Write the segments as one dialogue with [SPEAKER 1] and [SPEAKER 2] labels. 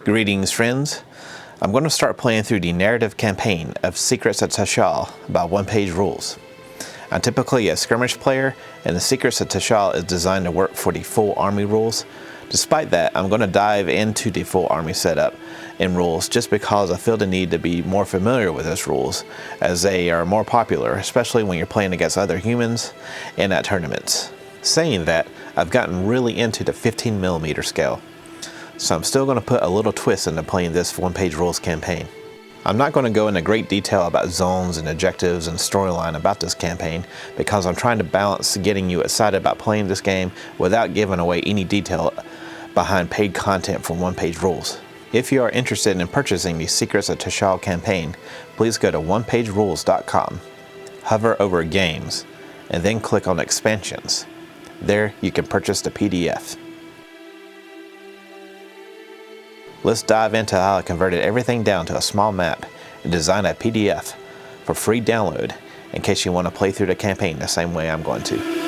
[SPEAKER 1] Greetings, friends. I'm going to start playing through the narrative campaign of Secrets of Tixal by one-page rules. I'm typically a skirmish player, and the Secrets of Tixal is designed to work for the full army rules. Despite that, I'm going to dive into the full army setup and rules just because I feel the need to be more familiar with those rules, as they are more popular, especially when you're playing against other humans and at tournaments. Saying that, I've gotten really into the 15mm scale, so I'm still going to put a little twist into playing this one-page rules campaign. I'm not going to go into great detail about zones and objectives and storyline about this campaign because I'm trying to balance getting you excited about playing this game without giving away any detail behind paid content from one-page rules. If you are interested in purchasing the Secrets of Tixal campaign, please go to onepagerules.com, hover over Games, and then click on Expansions. There you can purchase the PDF. Let's dive into how I converted everything down to a small map and designed a PDF for free download in case you want to play through the campaign the same way I'm going to.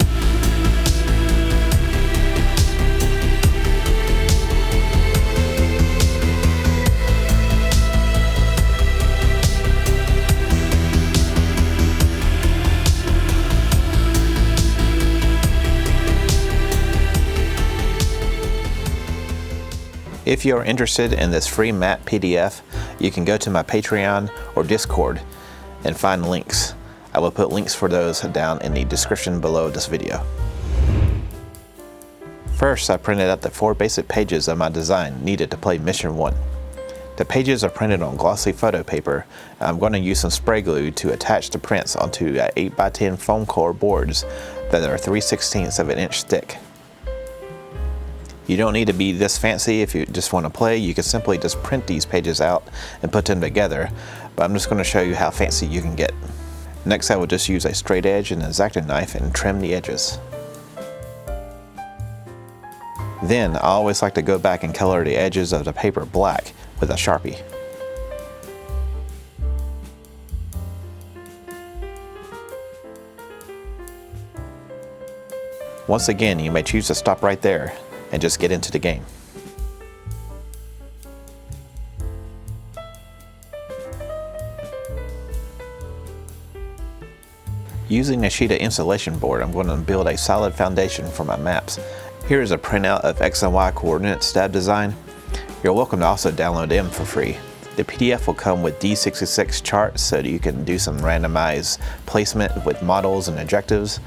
[SPEAKER 1] If you are interested in this free map PDF, you can go to my Patreon or Discord and find links. I will put links for those down in the description below this video. First, I printed out the 4 basic pages of my design needed to play Mission 1. The pages are printed on glossy photo paper, and I'm going to use some spray glue to attach the prints onto 8x10 foam core boards that are 3/16 of an inch thick. You don't need to be this fancy if you just want to play. You can simply just print these pages out and put them together, but I'm just going to show you how fancy you can get. Next, I will just use a straight edge and an X-Acto knife and trim the edges. Then, I always like to go back and color the edges of the paper black with a Sharpie. Once again, you may choose to stop right there and just get into the game. Using a sheet of insulation board, I'm going to build a solid foundation for my maps. Here is a printout of X and Y coordinates that I've designed. You're welcome to also download them for free. The PDF will come with D66 charts so that you can do some randomized placement with models and objectives,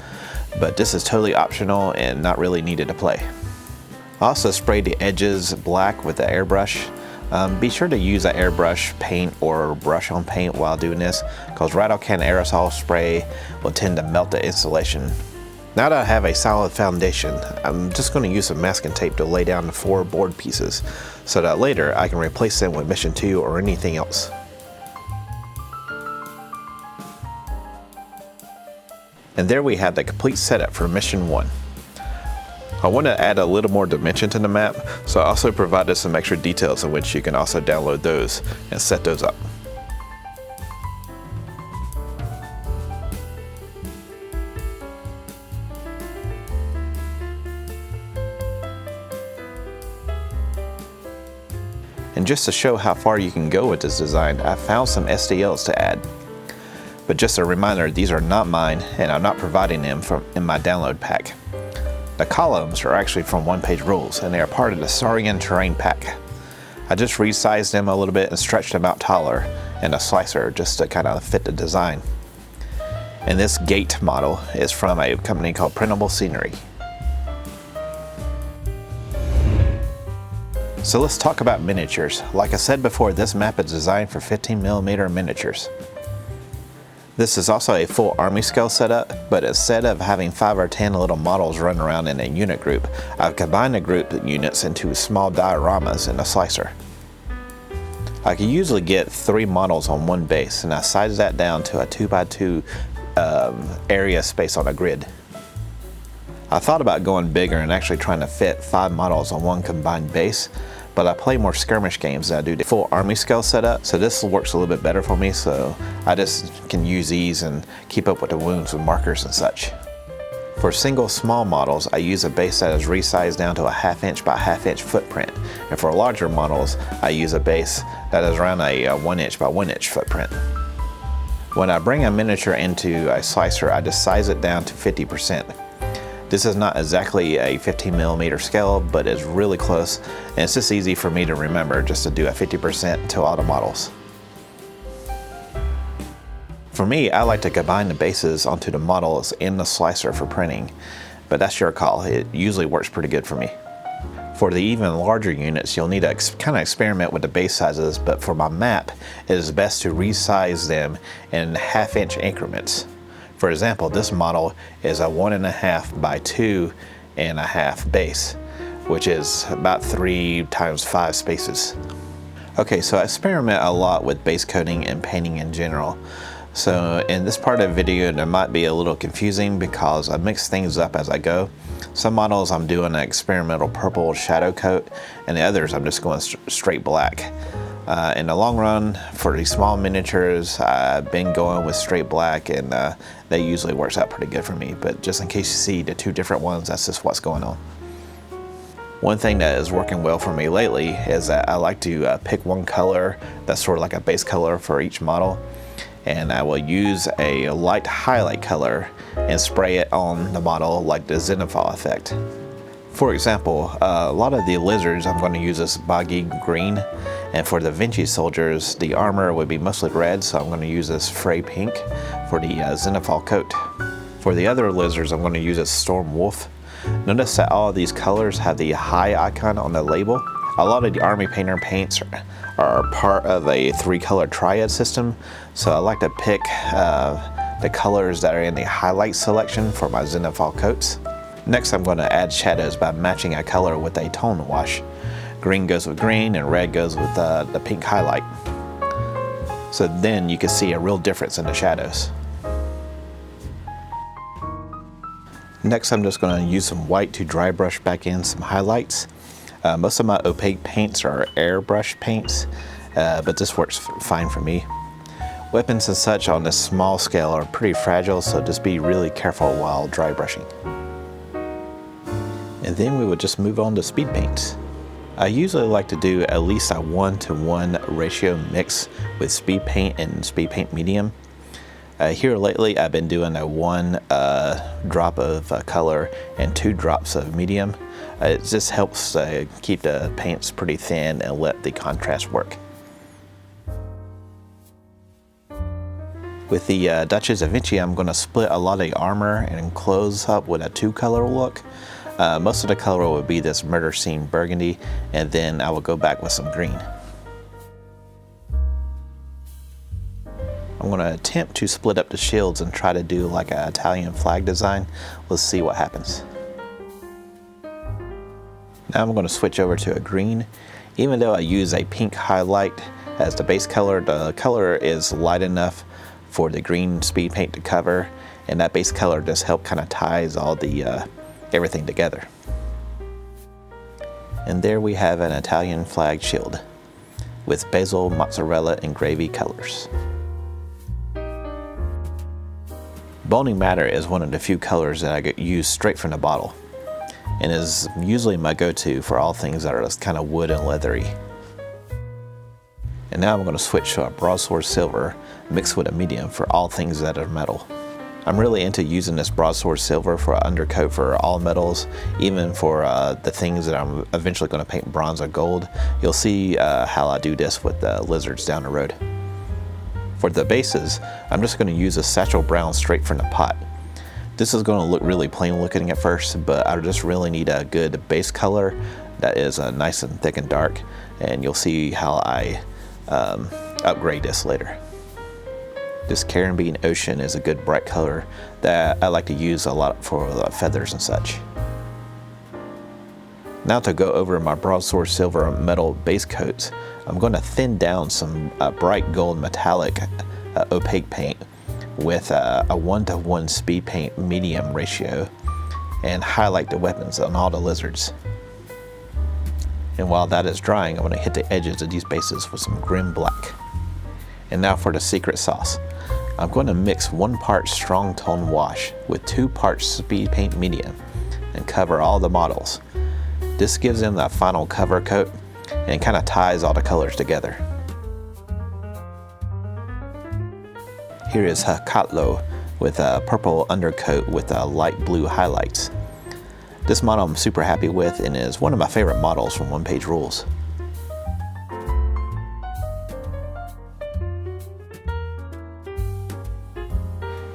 [SPEAKER 1] but this is totally optional and not really needed to play. I also sprayed the edges black with the airbrush. Be sure to use an airbrush paint or brush on paint while doing this, because rattle can aerosol spray will tend to melt the insulation. Now that I have a solid foundation, I'm just going to use some masking tape to lay down the 4 board pieces so that later I can replace them with Mission 2 or anything else. And there we have the complete setup for Mission 1. I want to add a little more dimension to the map, so I also provided some extra details in which you can also download those and set those up. And just to show how far you can go with this design, I found some STLs to add. But just a reminder, these are not mine, and I'm not providing them in my download pack. The columns are actually from One Page Rules, and they are part of the Saurian Terrain pack. I just resized them a little bit and stretched them out taller in a slicer just to kind of fit the design. And this gate model is from a company called Printable Scenery. So let's talk about miniatures. Like I said before, this map is designed for 15mm miniatures. This is also a full army scale setup, but instead of having 5 or 10 little models run around in a unit group, I've combined the group units into small dioramas in a slicer. I can usually get 3 models on one base, and I sized that down to a 2x2 area space on a grid. I thought about going bigger and actually trying to fit 5 models on one combined base, but I play more skirmish games than I do the full army scale setup, so this works a little bit better for me, so I just can use these and keep up with the wounds with markers and such. For single small models, I use a base that is resized down to a 1/2 inch by 1/2 inch footprint. And for larger models, I use a base that is around a 1 inch by 1 inch footprint. When I bring a miniature into a slicer, I just size it down to 50%. This is not exactly a 15mm scale, but it's really close, and it's just easy for me to remember just to do a 50% to all the models. For me, I like to combine the bases onto the models in the slicer for printing, but that's your call. It usually works pretty good for me. For the even larger units, you'll need to kind of experiment with the base sizes, but for my map, it is best to resize them in 1/2 inch increments. For example, this model is a 1.5 by 2.5 base, which is about 3 times 5 spaces. Okay, so I experiment a lot with base coating and painting in general. So in this part of the video, there might be a little confusing because I mix things up as I go. Some models I'm doing an experimental purple shadow coat, and the others I'm just going straight black. In the long run, for these small miniatures, I've been going with straight black, and that usually works out pretty good for me. But just in case you see the two different ones, that's just what's going on. One thing that is working well for me lately is that I like to pick one color that's sort of like a base color for each model, and I will use a light highlight color and spray it on the model like the zenithal effect. For example, a lot of the lizards I'm going to use this boggy green, and for the Vinci soldiers the armor would be mostly red, so I'm going to use this fray pink for the zenithal coat. For the other lizards I'm going to use this storm wolf. Notice that all of these colors have the high icon on the label. A lot of the army painter paints are part of a 3-color triad system, so I like to pick the colors that are in the highlight selection for my zenithal coats. Next, I'm going to add shadows by matching a color with a tone wash. Green goes with green and red goes with the pink highlight. So then you can see a real difference in the shadows. Next, I'm just going to use some white to dry brush back in some highlights. Most of my opaque paints are airbrush paints, but this works fine for me. Weapons and such on this small scale are pretty fragile, so just be really careful while dry brushing. And then we would just move on to speed paints. I usually like to do at least a 1-to-1 ratio mix with speed paint and speed paint medium. Here lately I've been doing a 1 drop of color and 2 drops of medium. It just helps keep the paints pretty thin and let the contrast work. With the Duchess of Vinci, I'm going to split a lot of the armor and clothes up with a 2-color look. Most of the color would be this murder scene burgundy, and then I will go back with some green. I'm going to attempt to split up the shields and try to do like an Italian flag design. Let's see what happens. Now I'm going to switch over to a green. Even though I use a pink highlight as the base color, the color is light enough for the green speed paint to cover, and that base color just help kind of ties all the everything together. And there we have an Italian flag shield with basil, mozzarella, and gravy colors. Boning Matter is one of the few colors that I use straight from the bottle, and is usually my go-to for all things that are just kind of wood and leathery. And now I'm going to switch to a broadsword silver mixed with a medium for all things that are metal. I'm really into using this broadsword silver for an undercoat for all metals, even for the things that I'm eventually going to paint bronze or gold. You'll see how I do this with the lizards down the road. For the bases, I'm just going to use a satchel brown straight from the pot. This is going to look really plain looking at first, but I just really need a good base color that is nice and thick and dark, and you'll see how I upgrade this later. This Caribbean Ocean is a good bright color that I like to use a lot for feathers and such. Now to go over my broadsword silver metal base coats, I'm going to thin down some bright gold metallic opaque paint with a 1-to-1 speed paint medium ratio and highlight the weapons on all the lizards. And while that is drying, I'm going to hit the edges of these bases with some grim black. And now for the secret sauce. I'm going to mix 1 part strong tone wash with 2 parts speed paint medium and cover all the models. This gives them that final cover coat and kind of ties all the colors together. Here is Hakatlo with a purple undercoat with light blue highlights. This model I'm super happy with and is one of my favorite models from One Page Rules.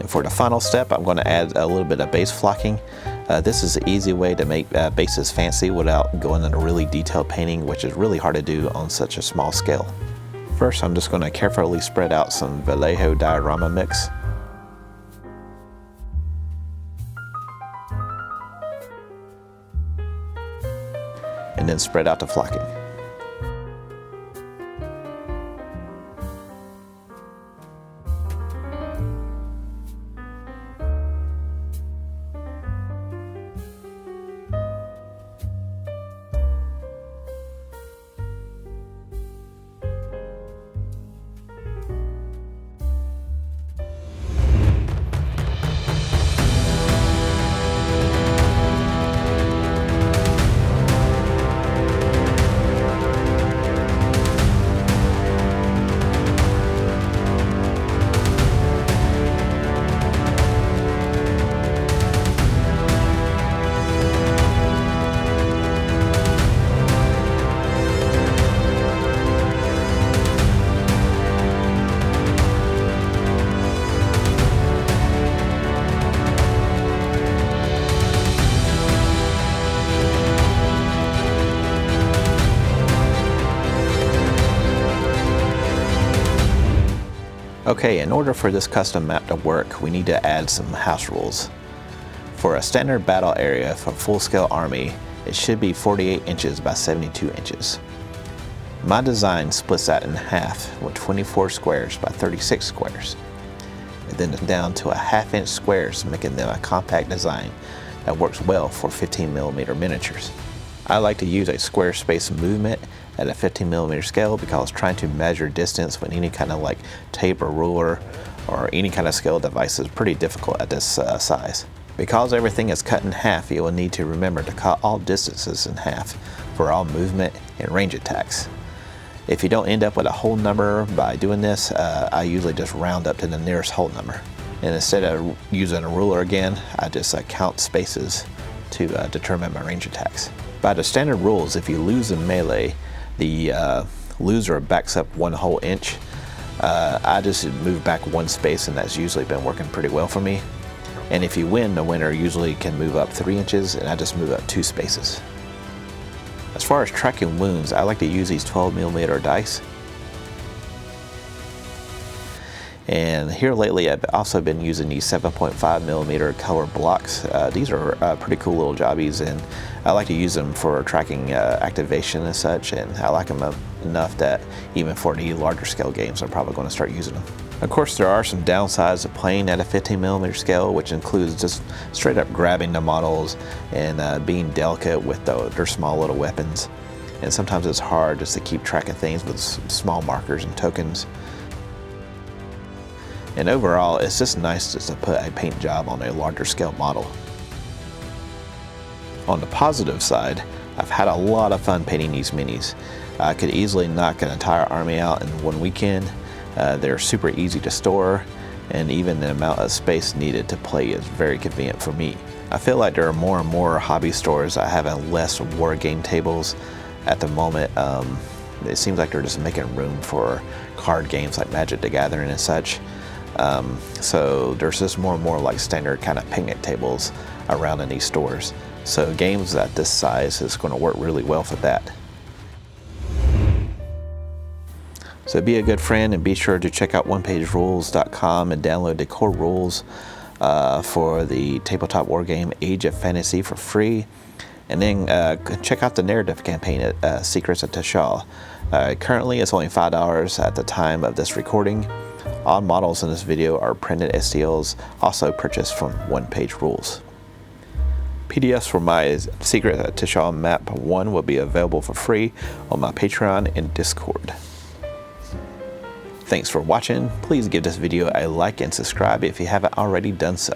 [SPEAKER 1] And for the final step, I'm going to add a little bit of base flocking. This is an easy way to make bases fancy without going into really detailed painting, which is really hard to do on such a small scale. First, I'm just going to carefully spread out some Vallejo diorama mix. And then spread out the flocking. Okay, in order for this custom map to work, we need to add some house rules. For a standard battle area for full-scale army, it should be 48 inches by 72 inches. My design splits that in half with 24 squares by 36 squares, and then down to a ½ inch squares, making them a compact design that works well for 15mm miniatures. I like to use a square space movement at a 15mm scale because trying to measure distance with any kind of like tape or ruler or any kind of scale device is pretty difficult at this size. Because everything is cut in half, you will need to remember to cut all distances in half for all movement and range attacks. If you don't end up with a whole number by doing this, I usually just round up to the nearest whole number. And instead of using a ruler again, I just count spaces to determine my range attacks. By the standard rules, if you lose in melee, the loser backs up 1 whole inch. I just move back 1 space, and that's usually been working pretty well for me. And if you win, the winner usually can move up 3 inches, and I just move up 2 spaces. As far as tracking wounds, I like to use these 12mm dice. And here lately, I've also been using these 7.5mm color blocks. These are pretty cool little jobbies, and I like to use them for tracking activation and such, and I like them enough that even for the larger scale games, I'm probably going to start using them. Of course, there are some downsides of playing at a 15mm scale, which includes just straight up grabbing the models and being delicate with their small little weapons. And sometimes it's hard just to keep track of things with small markers and tokens. And overall, it's just nice just to put a paint job on a larger scale model. On the positive side, I've had a lot of fun painting these minis. I could easily knock an entire army out in 1 weekend. They're super easy to store, and even the amount of space needed to play is very convenient for me. I feel like there are more and more hobby stores that have less war game tables at the moment. It seems like they're just making room for card games like Magic the Gathering and such. So there's just more and more like standard kind of picnic tables around in these stores. So games at this size is going to work really well for that. So be a good friend and be sure to check out onepagerules.com and download the core rules for the tabletop war game Age of Fantasy for free. And then check out the narrative campaign at Secrets of Tixal. Currently it's only $5 at the time of this recording. All models in this video are printed STLs, also purchased from One Page Rules. PDFs for my Secrets of Tixal Map 1 will be available for free on my Patreon and Discord. Thanks for watching. Please give this video a like and subscribe if you haven't already done so.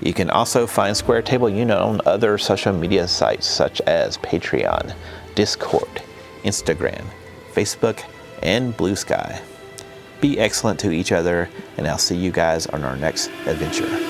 [SPEAKER 1] You can also find Square Table Unit on other social media sites such as Patreon, Discord, Instagram, Facebook, and Blue Sky. Be excellent to each other, and I'll see you guys on our next adventure.